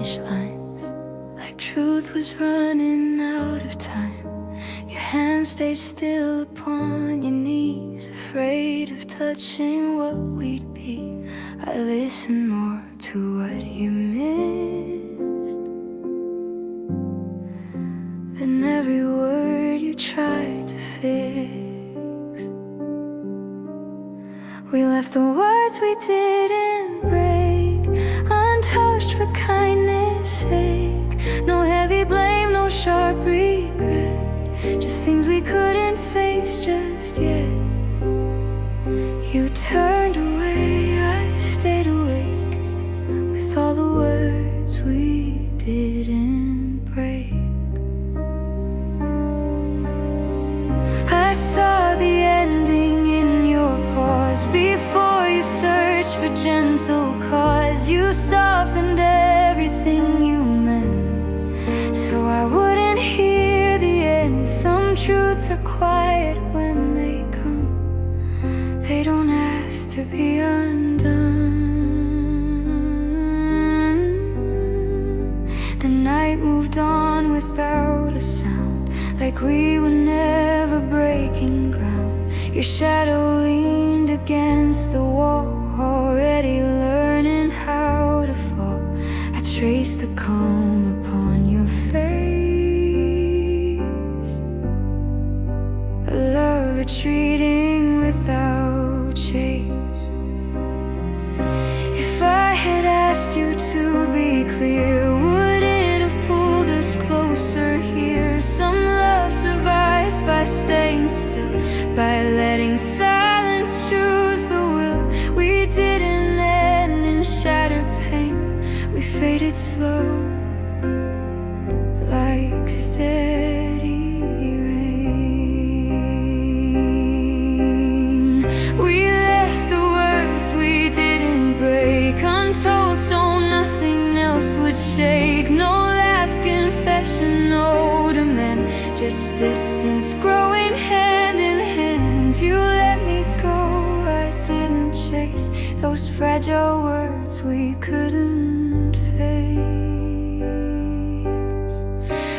finish lines, like truth was running out of time. Your hands stayed still upon your knees, afraid of touching what we'd be. I listened more to what you missed than every word you tried to fix. We left the words we didn't break untouched for kindness' sake. No heavy blame, no sharp regret, just things we couldn't face just yet. You turned away, I stayed awake, with all the words we didn't break. I saw the ending in your pause before you searched for gentle cause. You softened everything you meant, so I wouldn't hear the end. Some truths are quiet when they come, they don't ask to be undone. The night moved on without a sound, like we were never breaking ground. Your shadow leaned against the wall, already learning how to fall. I traced the calm upon your face, a love retreating without chase. If I had asked you to be clear, would it have pulled us closer here? Some love survives by staying still, by letting silence choose the will. We didn't end in shattered pain, we faded slow, like steady rain. We left the words we didn't break untold, so nothing else would shake. No last confession, no demand, just distance growing hand in hand. You let me go, I didn't chase those fragile words we couldn't face.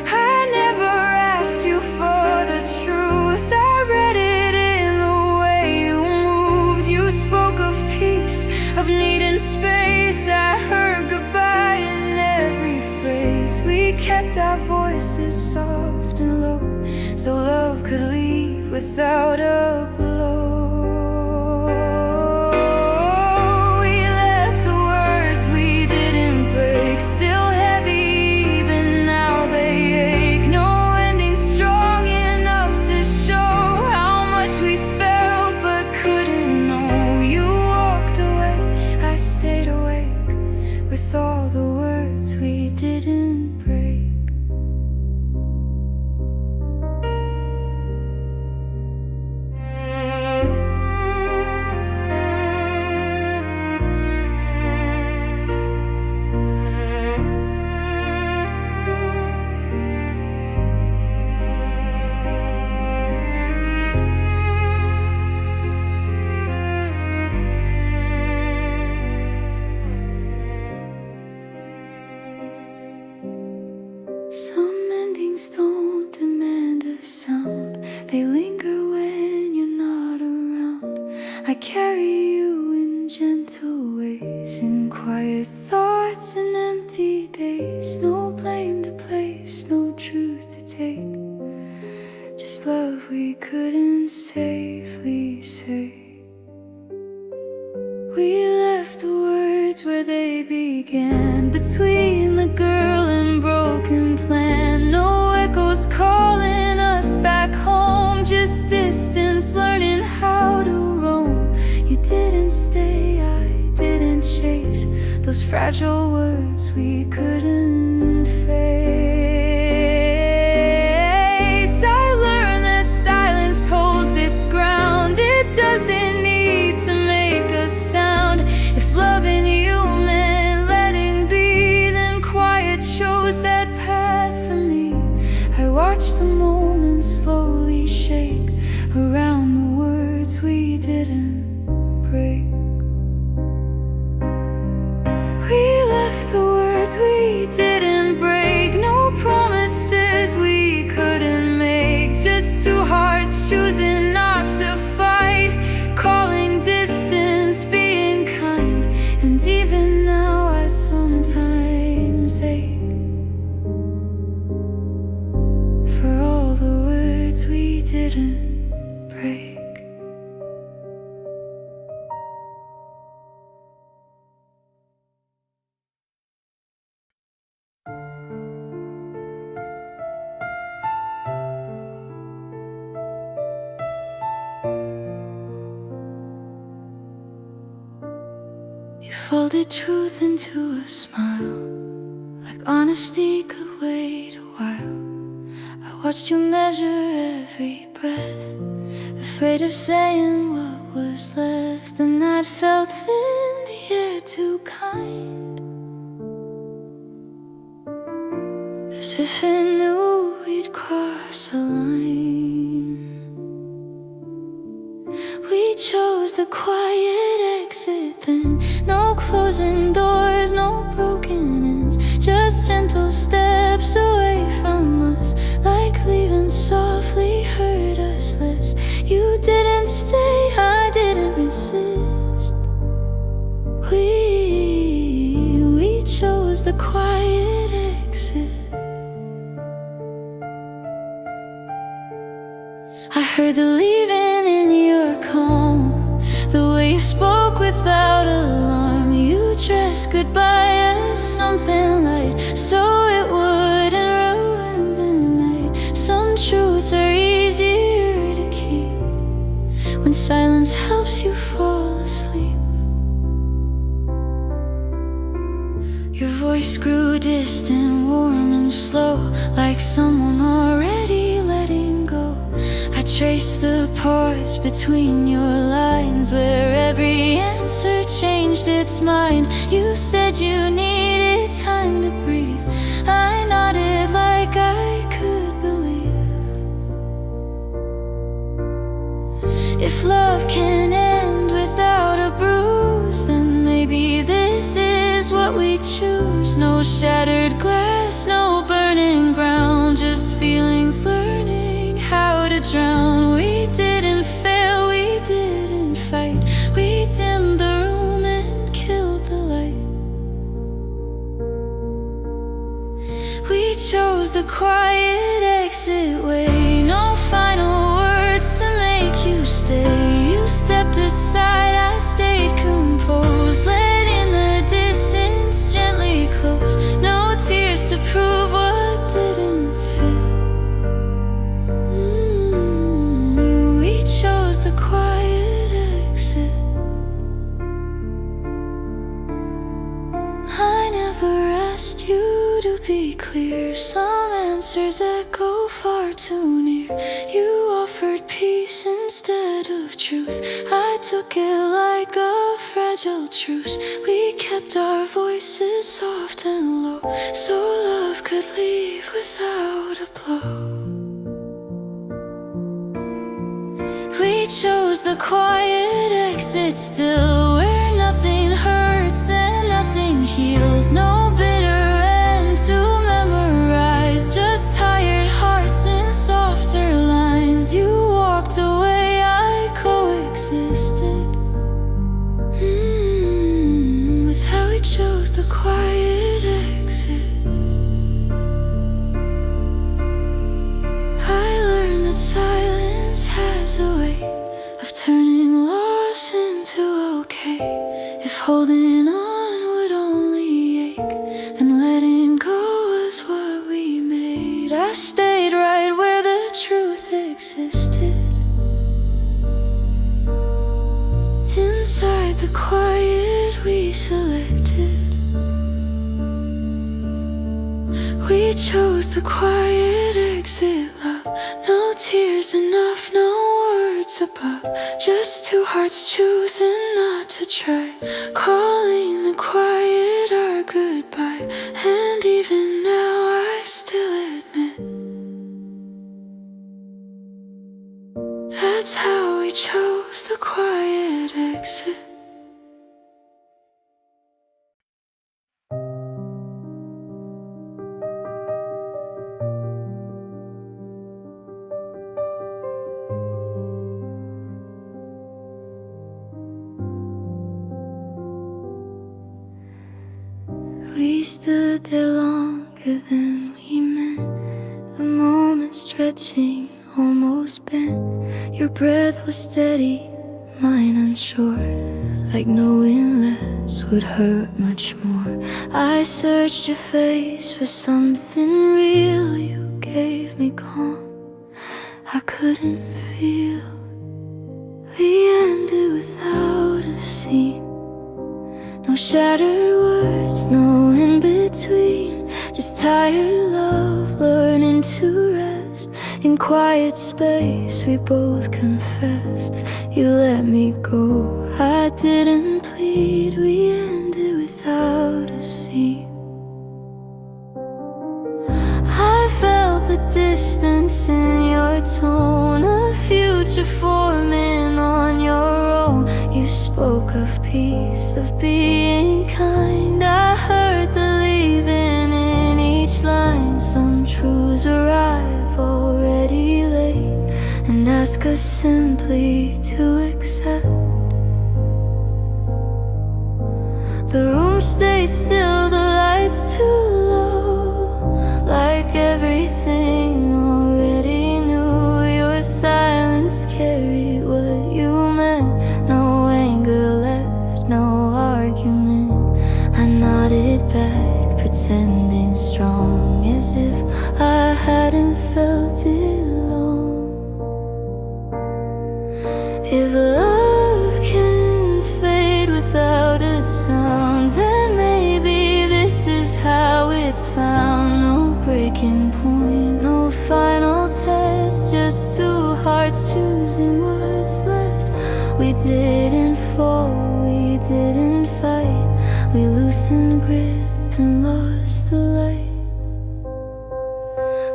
I never asked you for the truth, I read it in the way you moved. You spoke of peace, of needing space, I heard goodbye in every phrase. We kept our voices soft and low, so love could leave without a blow. We left the words we didn't break, still heavy, even now they ache. No ending strong enough to show how much we felt but couldn't know. You walked away, I stayed awake, with all the words we didn't break. Some endings don't demand a sound, they linger when you're not around. I carry you in gentle ways, in quiet thoughts and empty days. No blame to place, no truth to take, just love we couldn't safely say. We left the words where they began, between the girl and broken plan. No echoes calling us back home, just distance learning how to roam. You didn't stay, I didn't chase those fragile words we couldn't face. I learned that silence holds its ground, it doesn't need to make a sound. If loving you meant letting be, then quiet chose that path for me. I watched the moment slowly shake around the words we didn't break. We left the words we didn't didn't break. You folded truth into a smile, like honesty could wait a while. I watched you measure every breath, afraid of saying what was left. The night felt thin, the air too kind, as if it knew we'd cross a line. We chose the quiet exit then, no closing doors, no broken ends, just gentle steps away from us, like leaving softly hurt us less. You didn't stay, I didn't resist. We chose the quiet exit. I heard the leaving in your calm, the way you spoke without alarm. You dressed goodbye as something light, so it wouldn't ruin the night. Some truths are easier to keep when silence helps you fall asleep. Your voice grew distant, warm and slow, like someone already letting go. I traced the pause between your lines, where every answer changed its mind. You said you needed time to breathe. I nodded like I could believe. If love can end without a bruise, then maybe this is what we choose. No shattered glass, no burning ground, just feelings learning how to drown. We didn't fail, we didn't fight, we dimmed the room and killed the light. We chose the quiet exit way, no final words to make you stay. You stepped aside, I stayed composed, letting the distance gently close. No tears to prove what didn't fit. We chose the quiet exit. I never asked you to be clear, some answers echo far too near. You offered peace instead of truth, I took it like a fragile truce. We kept our voices soft and low, so love could leave without a blow. We chose the quiet exit still, where nothing hurts and nothing heals. No bitter end to memorize, just tired hearts in softer lines. You walked away, I coexisted with how we chose the quiet exit. I learned that silence has a way of turning loss into okay. If holding on would only ache, then letting go was what we made. I stayed right where the truth existed, inside the quiet we selected. We chose the quiet exit, love. No tears enough, no words above, just two hearts choosing not to try, calling the quiet our goodbye. And even now I still admit that's how we chose the quiet exit. We stood there longer than we meant, the moment stretching almost bent. Your breath was steady, mine unsure, like knowing less would hurt much more. I searched your face for something real. You gave me calm I couldn't feel. We ended without a scene. No shattered words, no in between. Just tired love learning to rest. In quiet space we both confessed. You let me go, I didn't plead. We ended without a scene. I felt the distance in your tone, a future forming on your own. You spoke of peace, of being kind. I heard the leaving in each line. Some truths arrive already late and ask us simply to accept. The room stays still, the lights too low, like everything already knew. Your silence carried what you meant. No anger left, no argument. I nodded back, pretending strong, as if I hadn't felt it long. If love can fade without a sound, then maybe this is how it's found. No breaking point, no final test, just two hearts choosing what's left. We didn't fall, we didn't fight. We loosened grip and lost the light.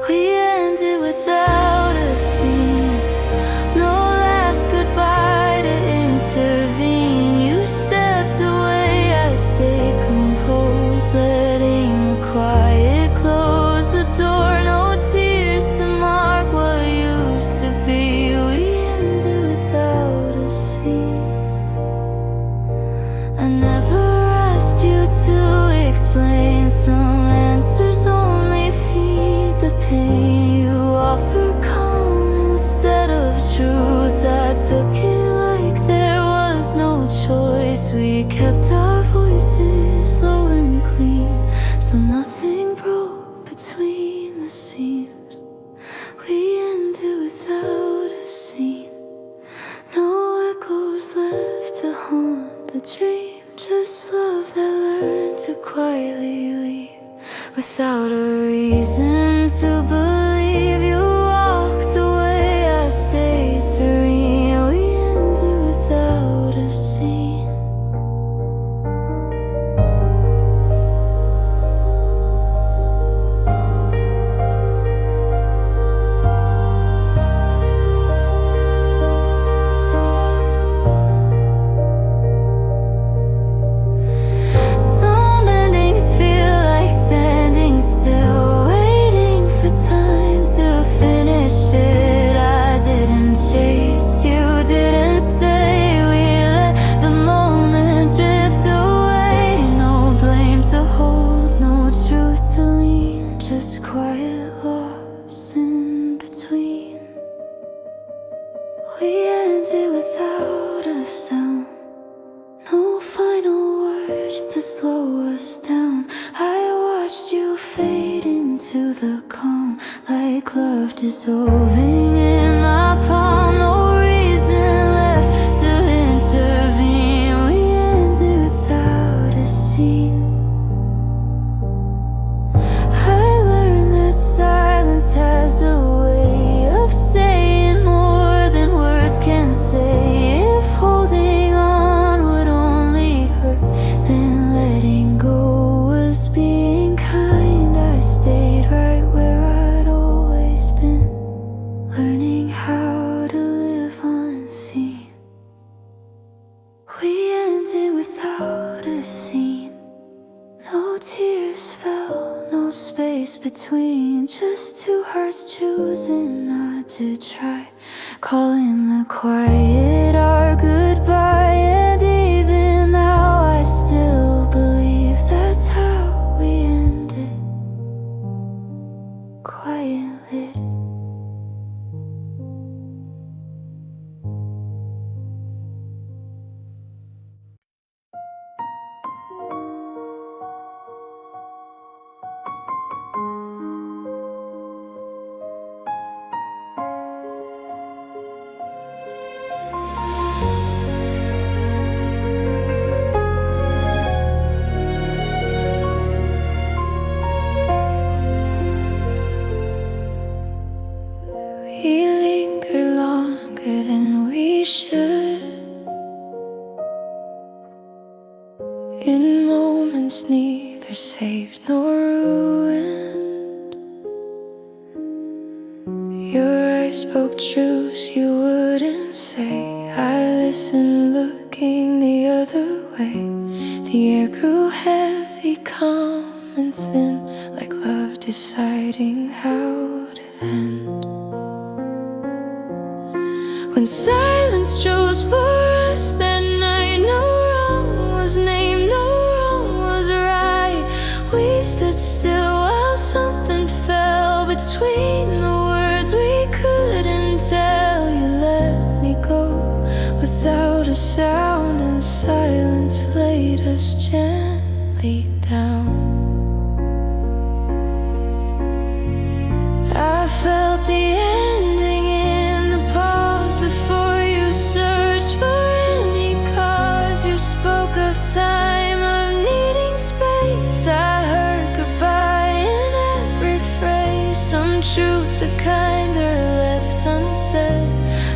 We ended without a scene. No last goodbye to intervene. You stepped away, I stayed composed, letting the quiet close the door. No tears to mark what used to be. We ended without a scene. I never asked you to explain. Some answers only feed the pain. You offer calm instead of truth. I took it like there was no choice. We kept our voices low and clean, so nothing broke between the seams. We ended without a scene. No echoes left to haunt the dream. Just love that learned to quietly leave without a reason to believe. You walked away, I stayed serene. We ended without a scene. Some endings feel like standing still, waiting for time to finish it. I didn't chase, you didn't stay. We let the moment drift away. No blame to hold, no truth to lean, just quiet loss in between. We ended without a sound. No final words to slow us down. I watched you fade into the calm, like love dissolving in my palm. No reason left to intervene. We ended without a scene. I learned that silence has a way of saying more than words can say. If holding on would only hurt, then letting go was being kind. I stayed right where I'd always been, learning how to live unseen. We ended without a scene. No tears fell, no space between. Just two hearts choosing not to try, calling the quiet our goodbye. And even now I still believe that's how we ended. Quiet lit. once neither saved nor ruined. Your eyes spoke truths you wouldn't say. I listened, looking the other way. The air grew heavy, calm and thin, like love deciding how to end. When silence chose for us that night, no wrong was named, no wrong was right. We stood still while something fell between the words we couldn't tell. You let me go without a sound, and silence laid us gently down. I felt the ending in the pause before you searched for any cause. You spoke of time, of needing space. I heard goodbye in every phrase. Some truths are kinder left unsaid.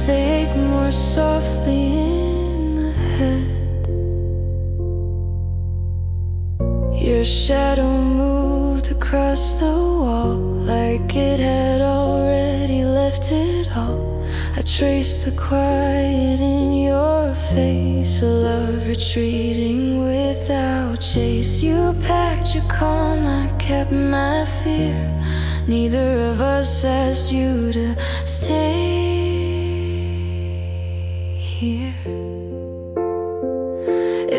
They ache more softly in the head. Your shadow moved across the wall like it had already left it all. I traced the quiet in your face, a love retreating without chase. You packed your calm, I kept my fear. Neither of us asked you to stay here.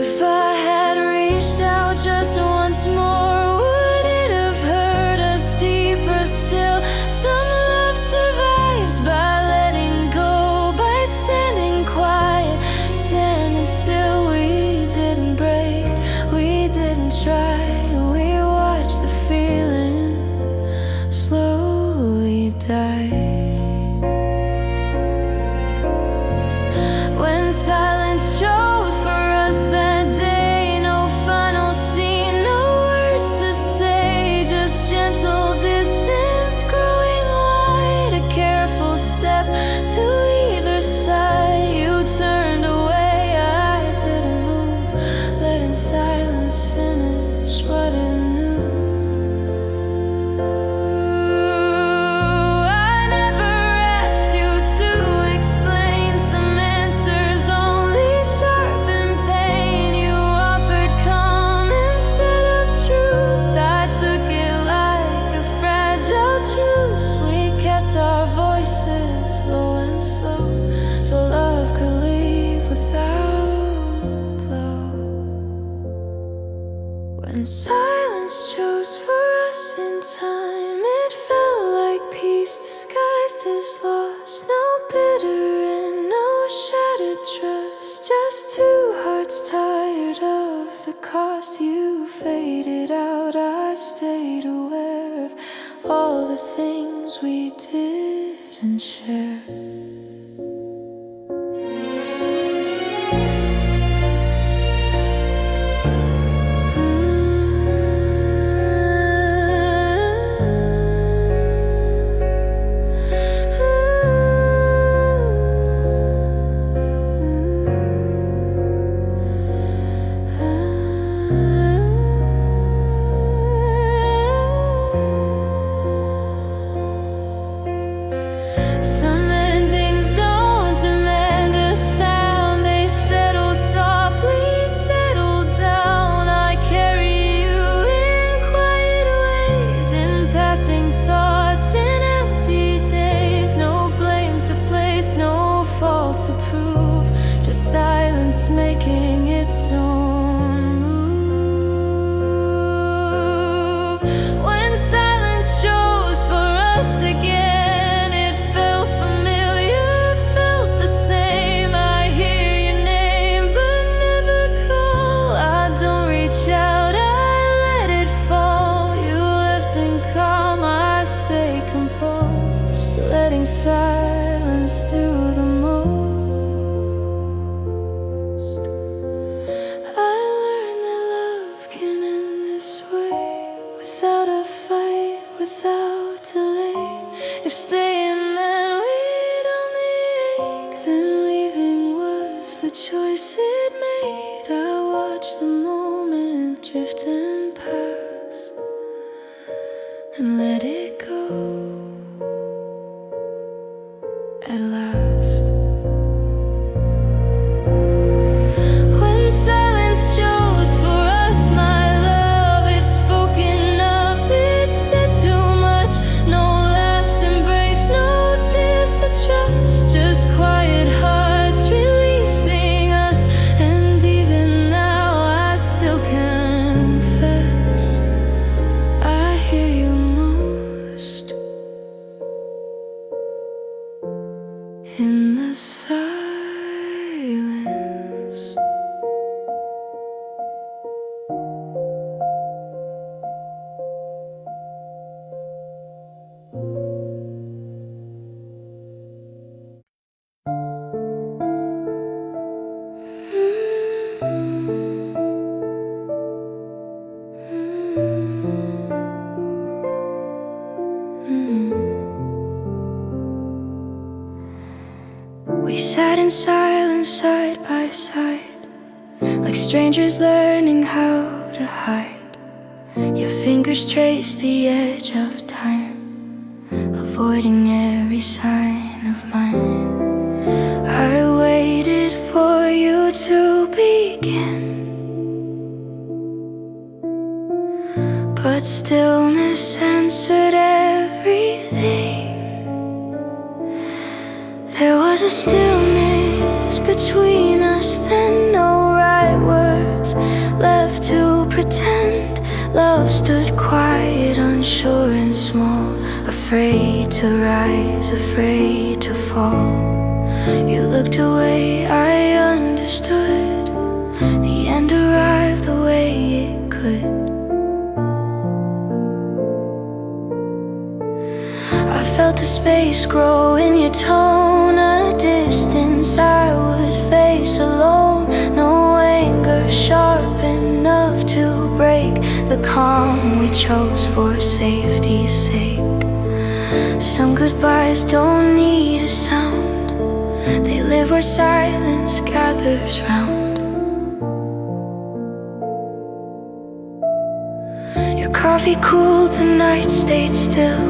If I had reached out just once more, would it have hurt us deeper still? Some love survives by letting go, by standing quiet, standing still. We didn't break, we didn't try. We watched the feeling slowly die. When silence chose for us that day, no final scene, no words to say, just gentle distance growing wide, a careful step to either side. You turned away, I didn't move, letting silence finish what it knew. I never asked you to explain, some answers only sharpen pain. You offered calm instead of truth. I took it like a fragile truce. We kept our voices low and slow, so love could leave without blow. When silence chose for us in time, it felt like peace disguised as loss. No bitter and no shattered trust, just two hearts tired of the cost. You faded out, I stayed aware of all the things we didn't share. Some endings don't demand a sound, they settle softly, settle down. I carry you in quiet ways, in passing thoughts, in empty days. No blame to place, no fault to prove, just silence making its own move. When silence chose for us again, it felt familiar, felt the same. I hear your name but never call. I don't reach out, I let it fall. You left in calm, I stay composed, letting silence do the most. I learned that love can end this way, without a fight, without delay. If staying meant we'd only ache, then leaving was the choice it made. I watched the moment drifting let it go at last. When silence chose for us, my love, it's spoken of, it said too much. No last embrace, no tears to trust, just quiet hearts releasing us. And even now I still confess I hear you most in the silence. We sat in silence side by side, like strangers learning how to hide. Your fingers trace the edge of time, avoiding every sign of mine. I waited for you to begin, but stillness answered everything. There was a stillness between us, then no right words left to pretend. Love stood quiet, unsure and small, afraid to rise, afraid to fall. You looked away, I understood. The end arrived the way it could. I felt the space grow in your tone, a distance I would face alone. No anger sharp enough to break the calm we chose for safety's sake. Some goodbyes don't need a sound, they live where silence gathers round. Your coffee cooled, the night stayed still.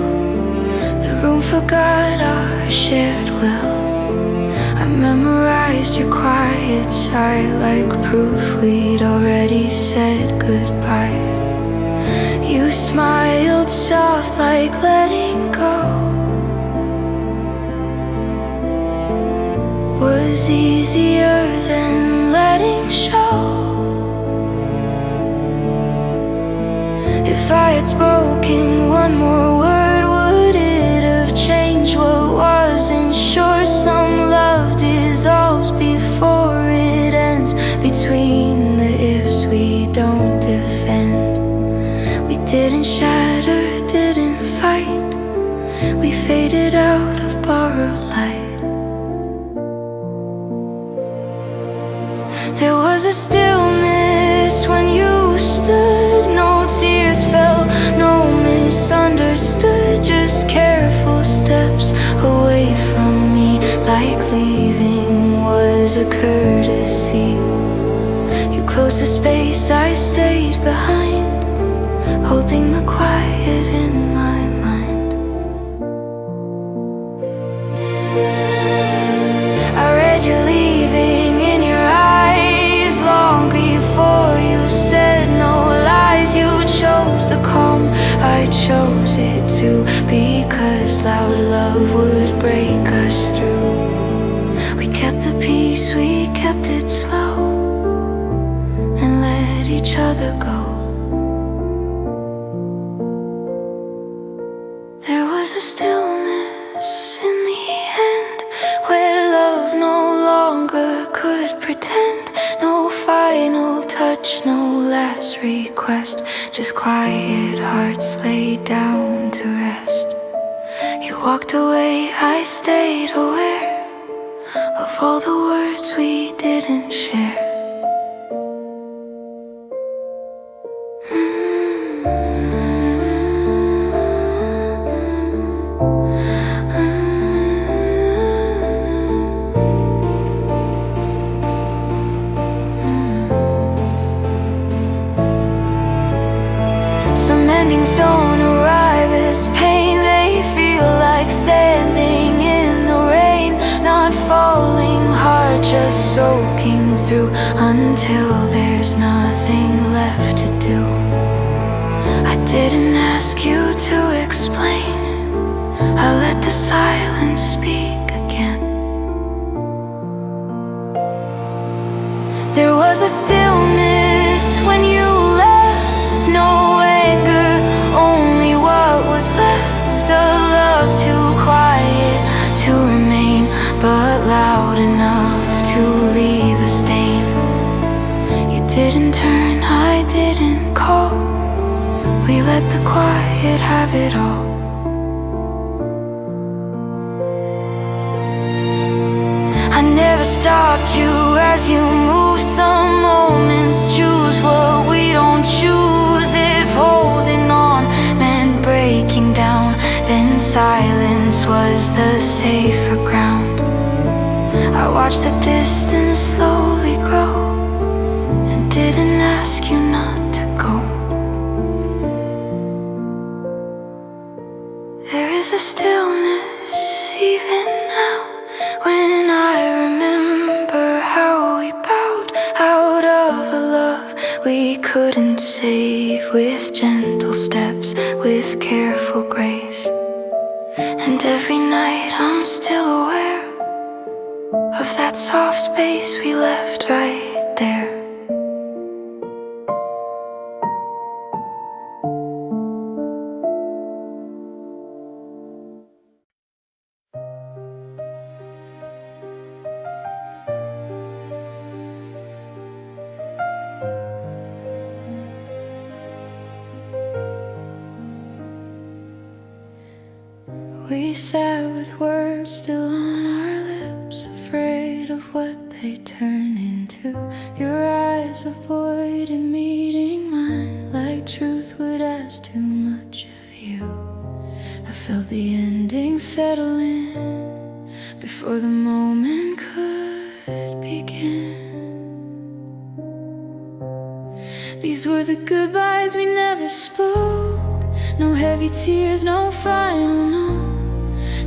The room forgot our shared will. I memorized your quiet sigh, like proof we'd already said goodbye. You smiled soft, like letting go was easier than letting show. If I had spoken one more word, would it have changed what wasn't sure? Some love dissolves before it ends, between the ifs we don't defend. We didn't shatter, didn't fight, we faded out of borrowed light. There was a stillness when you stood, no tears fell, no misunderstood, just careful steps away from me, like leaving was a courtesy. You closed the space, I stayed behind, holding the quiet in my mind. I read you leaving in your eyes, long before you said no lies. You chose the calm, I chose it too, because loud love would break us through. We kept the peace, we kept it slow, and let each other go. There was a stillness in the end, where love no longer could pretend. No final touch, no last request, just quiet hearts laid down to rest. You walked away, I stayed aware of all the words we didn't share. Some endings don't arrive as till there's nothing left to do. I didn't ask you to explain, I let the silence speak again. There was a stillness when you left, no anger, only what was left. A love too quiet to remain, but loud enough to leave a stain. You didn't turn, I didn't call, we let the quiet have it all. I never stopped you as you moved. Some moments choose what we don't choose. If holding on meant breaking down, then silence was the safer ground. I watched the distance slowly grow and didn't ask you not to go. There is a stillness even now when I remember how we bowed out of a love we couldn't save, with gentle steps, with careful grace. And every night I'm still aware of that soft space we left right there. We sat with words still on our lips, afraid of what they turn into. Your eyes avoided meeting mine, like truth would ask too much of you. I felt the ending settle in before the moment could begin. These were the goodbyes we never spoke, no heavy tears, no final no,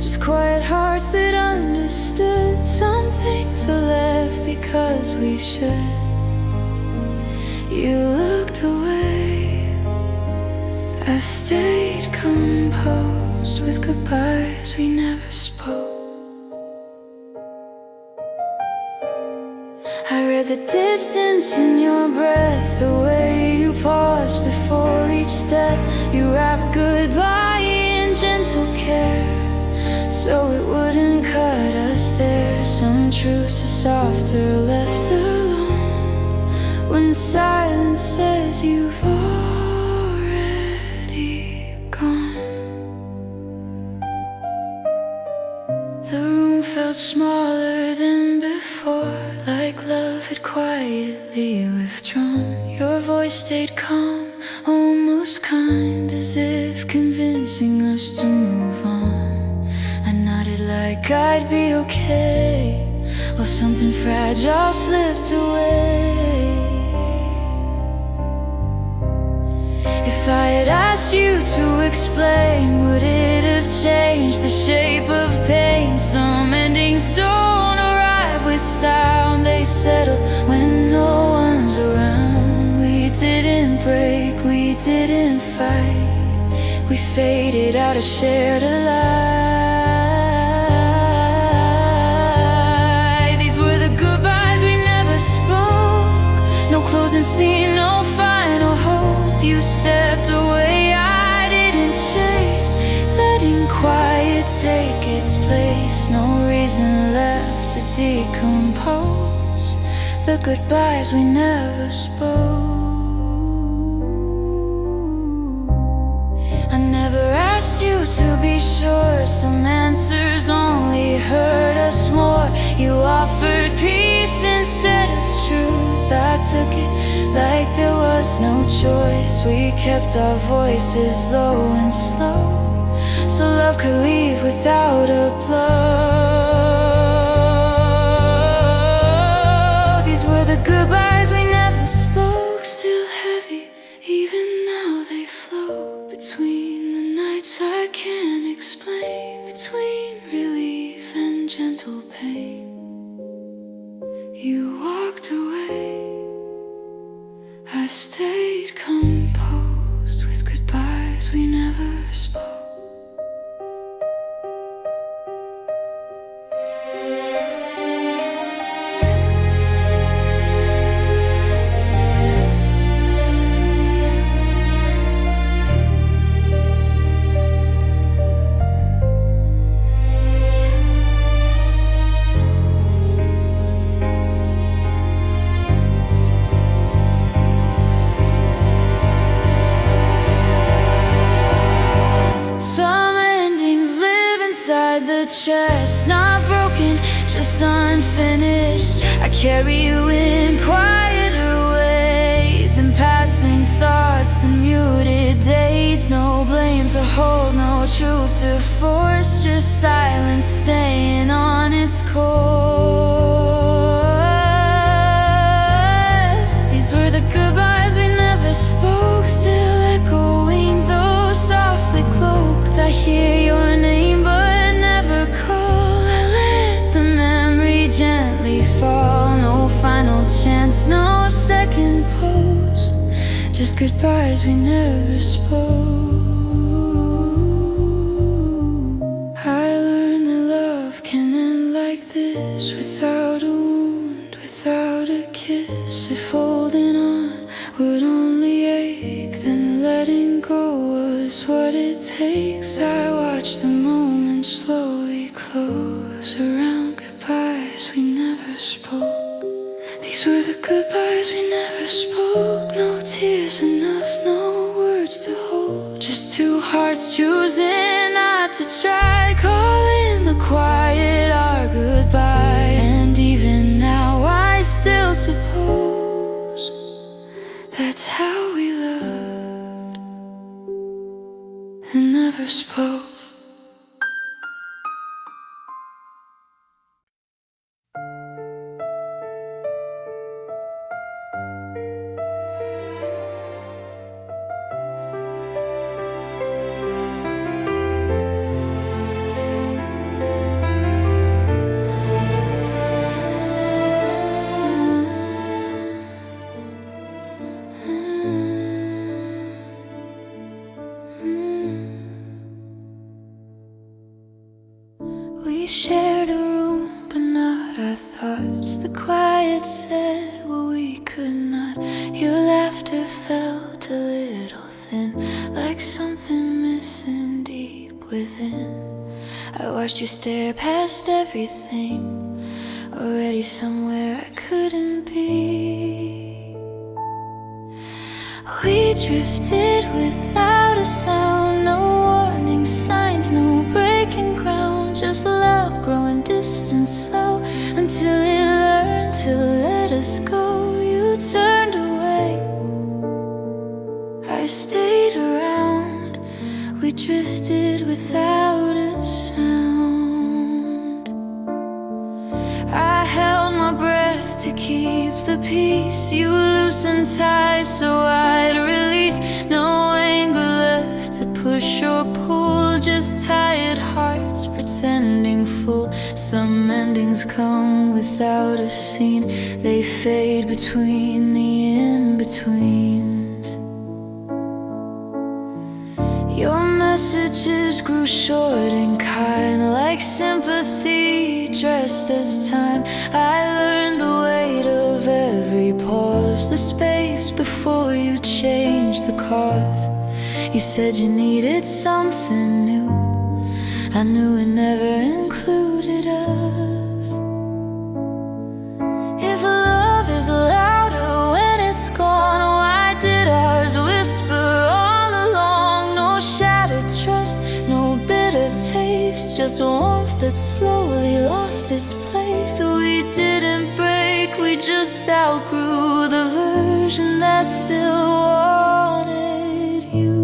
just quiet hearts that understood. Some things are left because we should. You looked away, I stayed composed with goodbyes we never spoke. I read the distance in your breath, the way you paused before each step. You wrapped goodbye in gentle care, so it wouldn't cut us there. Some truths are softer left alone when silence says you've already gone. The room felt smaller than before, like love had quietly withdrawn. Your voice stayed calm, almost kind, as if convincing us to move on. I nodded like I'd be okay, while something fragile slipped away. If I had asked you to explain, would it have changed the shape of pain? Some endings don't arrive with sound, they settle when no one's around. We didn't break, we didn't fight, we faded out of shared alive. These were the goodbyes we never spoke, no closing scene, no final hope. You stepped away, I didn't chase, letting quiet take its place. No reason left to decompose the goodbyes we never spoke. I never asked you to be sure, some answers only hurt us more. You offered peace instead of truth, I took it like there was no choice. We kept our voices low and slow, so love could leave without a blow. These were the goodbyes we never spoke, still heavy, even now they float between the nights I can't explain, between relief and gentle pain. You walked away, stayed composed with goodbyes we never spoke. The chest, not broken, just unfinished. I carry you in quieter ways, in passing thoughts and muted days. No blame to hold, no truth to force, just silence staying on its course. These were the goodbyes we never spoke, still echoing though softly cloaked. I hear your name but gently fall, no final chance, no second pose, just goodbyes we never spoke. I learned that love can end like this, without a wound, without a kiss. If holding on would only ache, then letting go was what it takes. I watched the moment slowly close around goodbyes we never spoke. These were the goodbyes we never spoke. No tears enough, no words to hold, just two hearts choosing not to try, calling the quiet our goodbye. And even now I still suppose that's how we loved and never spoke. We shared a room, but not our thoughts. The quiet said what we could not. Your laughter felt a little thin, like something missing deep within. I watched you stare past everything, already somewhere I couldn't be. We drifted without a sound, no warning signs, no breaking ground, just love growing distant slow, until it learned to let us go. You turned away, I stayed around, we drifted without a sound. I held my breath to keep the peace, you loosened ties so I'd release. No anger left to push or pull, just tired hearts pretending full. Some endings come without a scene, they fade between the in-betweens. Your messages grew short and kind, like sympathy dressed as time. I learned the weight of every pause, the space before you changed the cause. You said you needed something new, I knew it never included us. If love is louder when it's gone, why did ours whisper all along? No shattered trust, no bitter taste, just warmth that slowly lost its place. We didn't break, we just outgrew the version that still wanted you.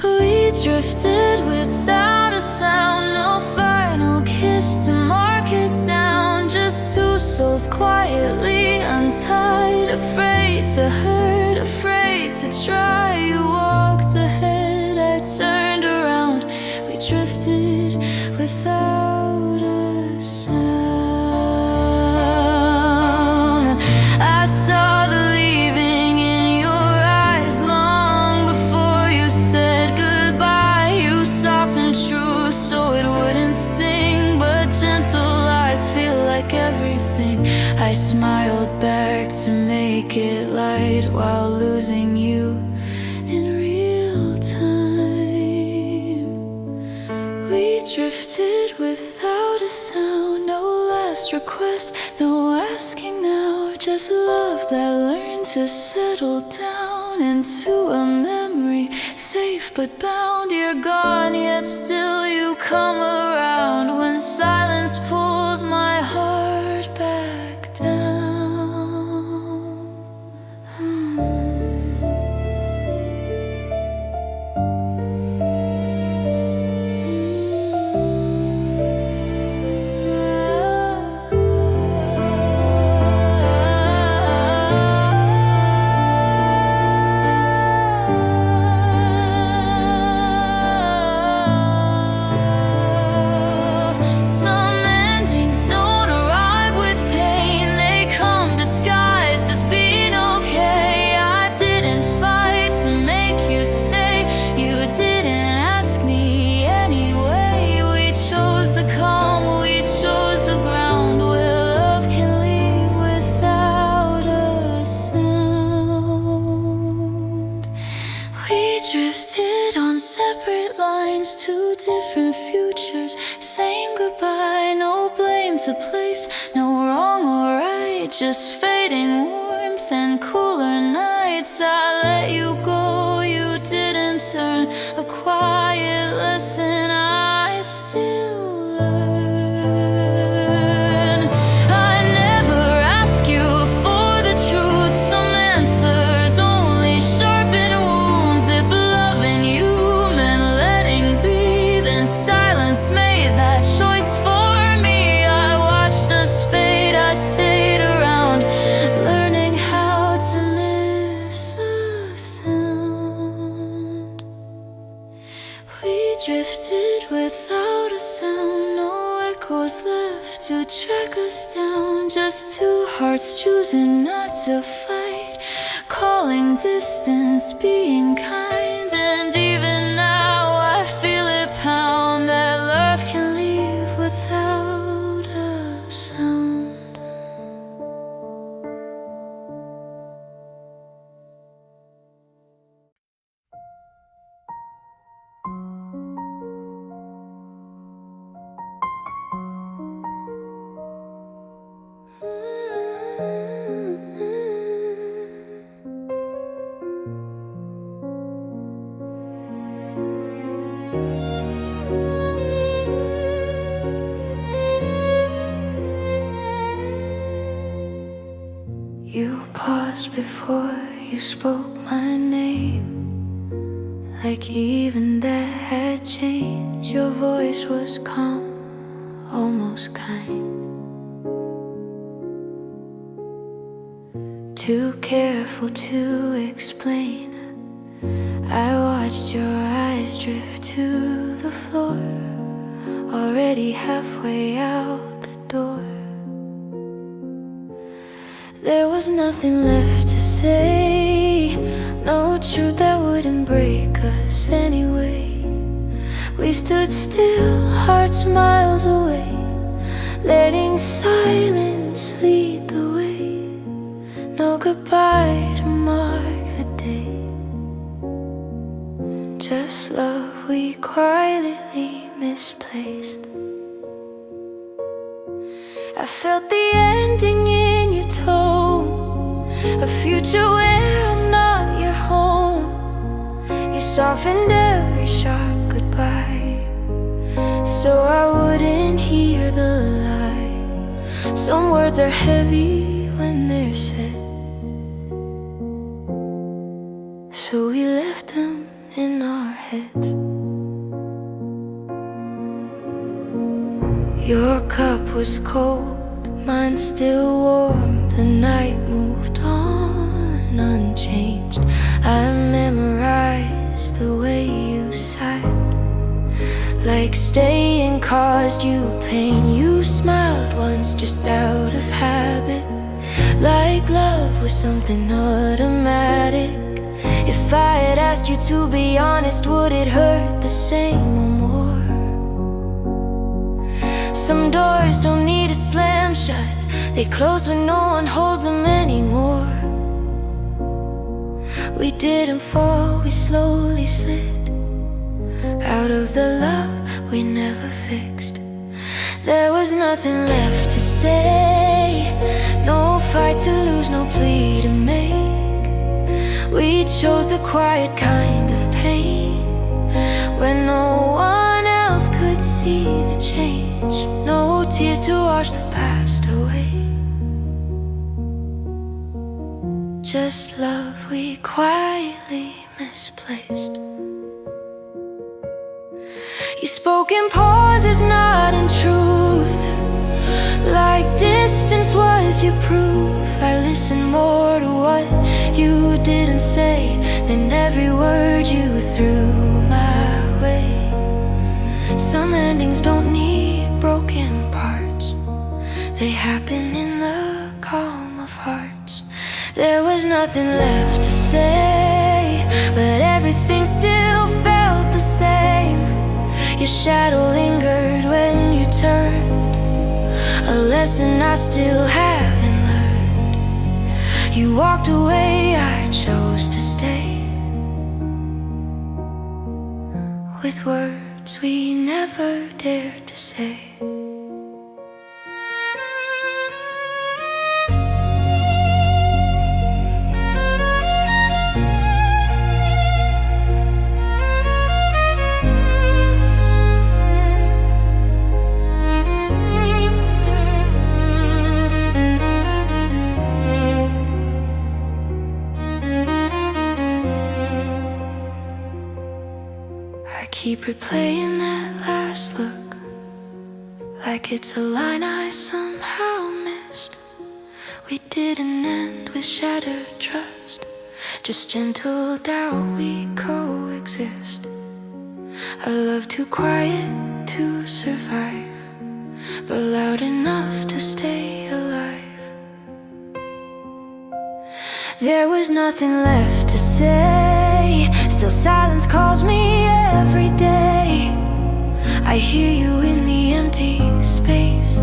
We drifted without a sound, no final kiss to mark it down, just two souls quietly untied, afraid to hurt, afraid to try. You walked ahead, I turned around, we drifted without a sound. I saw make it light while losing you in real time. We drifted without a sound, no last request, no asking now. Just love that learned to settle down into a memory, safe but bound. You're gone, yet still you come around when silence pulls my heart back down. Drifted on separate lines, two different futures, same goodbye. No blame to place, no wrong or right, just fading warmth and cooler nights. I let you go, you didn't turn, a quiet lesson I still learn. I never ask you for the truth, some answers only sharpen wounds. If loving you meant letting be, then silence made that choice for me. I watched us fade, I stayed around, learning how to miss a sound. We drifted without a sound, no echoes left to track us down. Just two hearts choosing not to fight, calling distance, being kind. And even now I feel it pound, that love can leave without a sound. You paused before you spoke my name, like even that had changed. Your voice was calm, almost kind, too careful to explain. I watched your eyes drift to the floor, already halfway out the door. There was nothing left to say, no truth that wouldn't break us anyway. We stood still, hearts miles away, letting silence lead the way. No goodbye to mark the day, just love we quietly misplaced. I felt the ending in your tone, a future where I'm not your home. You softened every sharp goodbye, so I wouldn't hear the lie. Some words are heavy when they're said, so we left them in our heads. Your cup was cold, mine still warm. The night moved on unchanged. I memorized the way you sighed, like staying caused you pain. You smiled once just out of habit, like love was something automatic. If I had asked you to be honest, would it hurt the same or more? Some doors don't need a slam shut, they close when no one holds them anymore. We didn't fall, we slowly slid out of the love we never fixed. There was nothing left to say, no fight to lose, no plea to make. We chose the quiet kind of pain, when no one else could see the change. No tears to wash the past away, just love we quietly misplaced. You spoke in pauses, not in truth, like distance was your proof. I listened more to what you didn't say than every word you threw my way. Some endings don't need broken parts, they happen in the calm of hearts. There was nothing left to say, but everything still felt the same. Your shadow lingered when you turned, a lesson I still haven't learned. You walked away, I chose to stay, with words we never dared to say. I keep replaying that last look, like it's a line I somehow missed. We didn't end with shattered trust, just gentle doubt we coexist. A love too quiet to survive, but loud enough to stay alive. There was nothing left to say, still silence calls me every day. I hear you in the empty space,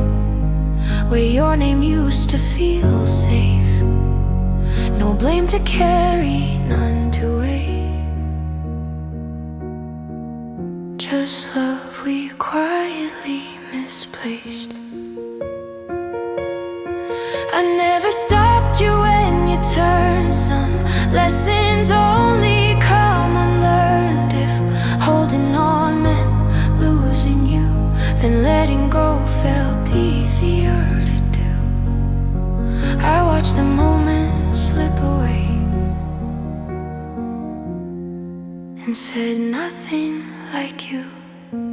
where your name used to feel safe. No blame to carry, none to weigh, just love we quietly misplaced. I never stopped you when you turned, some lessons only come unlearned. If holding on meant losing you, then letting go felt easier to do. I watched the moment slip away and said nothing like you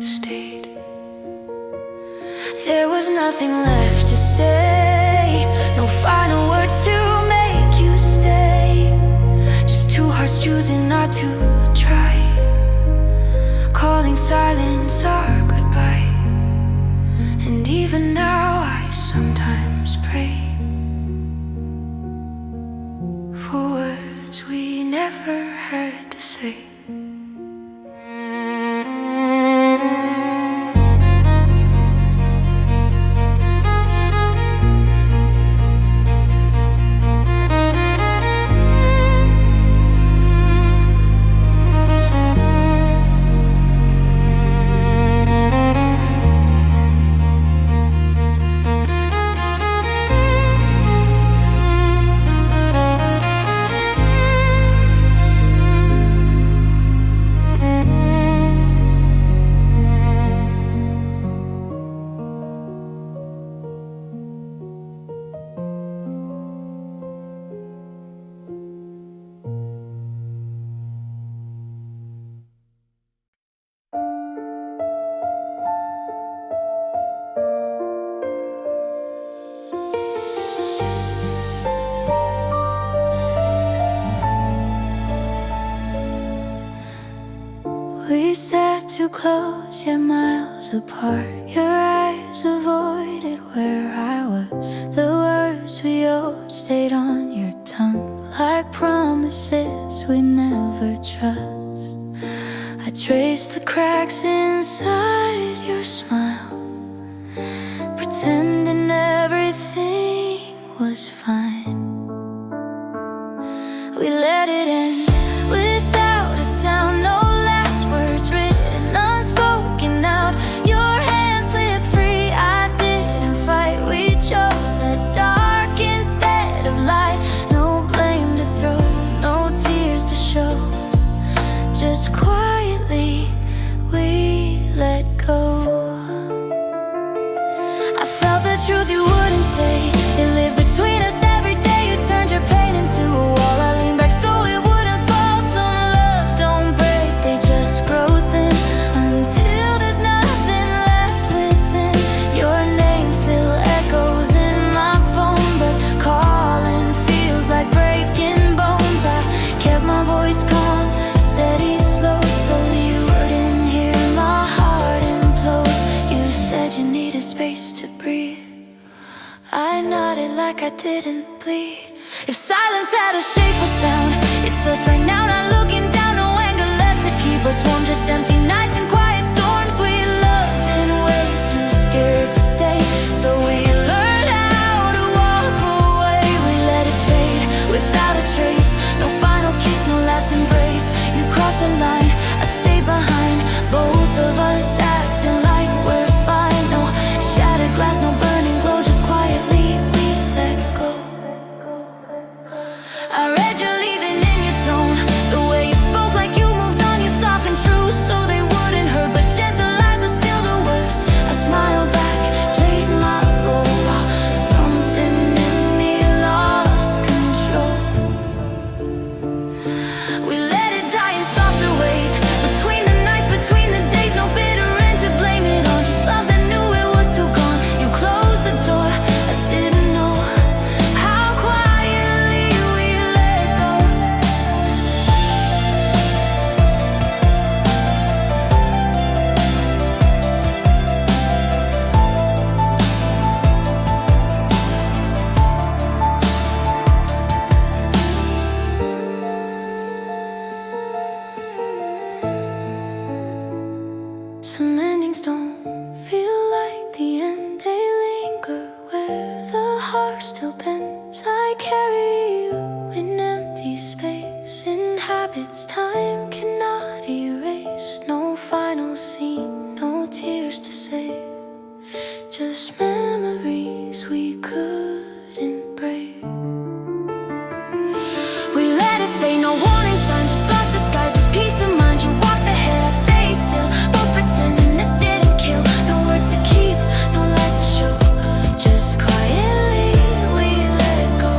stayed. There was nothing left to say, no final words to make you stay, just two hearts choosing not to try, calling silence our goodbye. And even now I sometimes pray for words we never had to say. We sat too close, yet miles apart. Your eyes avoided where I was. The words we owed stayed on your tongue, like promises we never trust. I traced the cracks inside your smile, pretending everything was fine. We let it end, space to breathe. I nodded like I didn't bleed. If silence had a shape or sound, it's us right now, not looking down. No anger left to keep us warm, just empty nights and quiet storms. We loved in ways too scared to stay, so we learned how to walk away. We let it fade without a trace. No final kiss, no last embrace. You crossed the line, I stayed behind. Both of us acting like we're fine. No shattered glass, no burning glow, just quietly we let go. I read you leaving in your tone, the way you spoke like you moved on. You softened truths so they wouldn't hurt, but gentle lies are still the worst. I smiled back, played my role, while something in me lost control. We let it die in softer ways, between the nights, between the days. No bitter end to blame it on, just love that knew it was too gone. You closed the door, I didn't know how quietly we let go. Some endings don't feel like the end, they linger where the heart still bends. I carry you in empty space, in habits time cannot erase. No final scene, no tears to save, just memories we couldn't break. We let it fade, no warning sign, just lost disguises, peace of mind. You walked ahead, I stayed still, both pretending this didn't kill. No words to keep, no lies to show, just quietly we let go.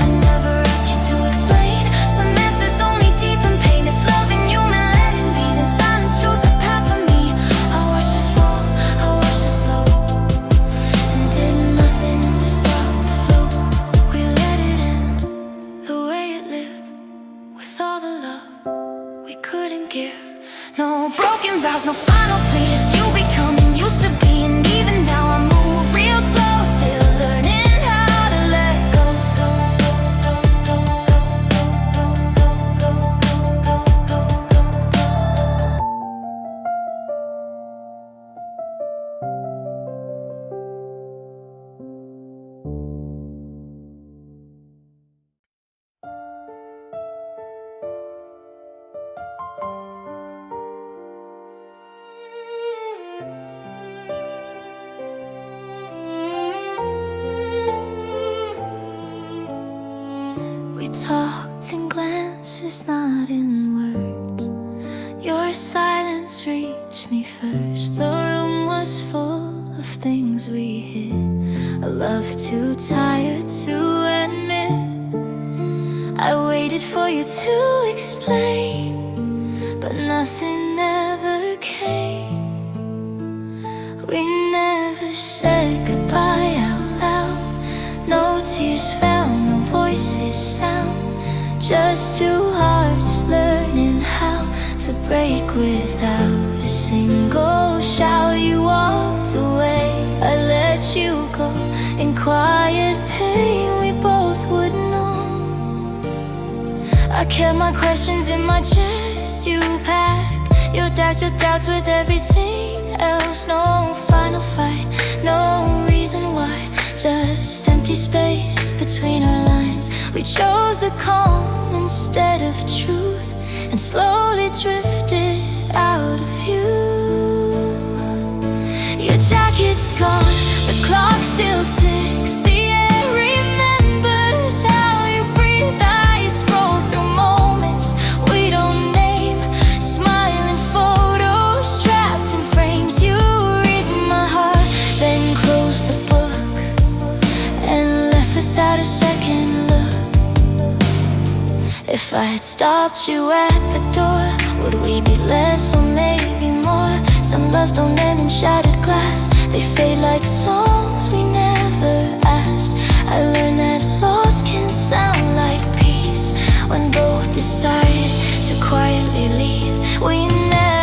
I never asked you to explain, some answers only deepen pain. If loving you meant letting be, then silence chose a path for me. I watched us fall, I watched us slow, and did nothing to stop the flow. We let it end the way it lived, with all the love we couldn't give. No broken vows, no final plea, just you becoming used to be. And even now I move real slow, still learning how to let go. We talked in glances, not in words. Your silence reached me first. The room was full of things we hid, a love too tired to admit. I waited for you to explain, but nothing ever came. We never said goodbye out loud, no tears fell, no voices sound, just two hearts learning how to break without a single shout. You walked away, I let you go, in quiet pain we both would know. I kept my questions in my chest, you packed your doubts with everything else. No final fight, no reason why, just empty space between our lines. We chose the calm instead of truth, and slowly drifted out of view. Your jacket's gone, the clock still ticks, the air remembers how you breathe. I scroll through moments we don't name, smiling photos trapped in frames. You read my heart, then close the book, and left without a second look. If I had stopped you at the door, would we be less or maybe more? Some loves don't end in shattered glass, they fade like songs we never asked. I learned that loss can sound like peace, when both decide to quietly leave. We never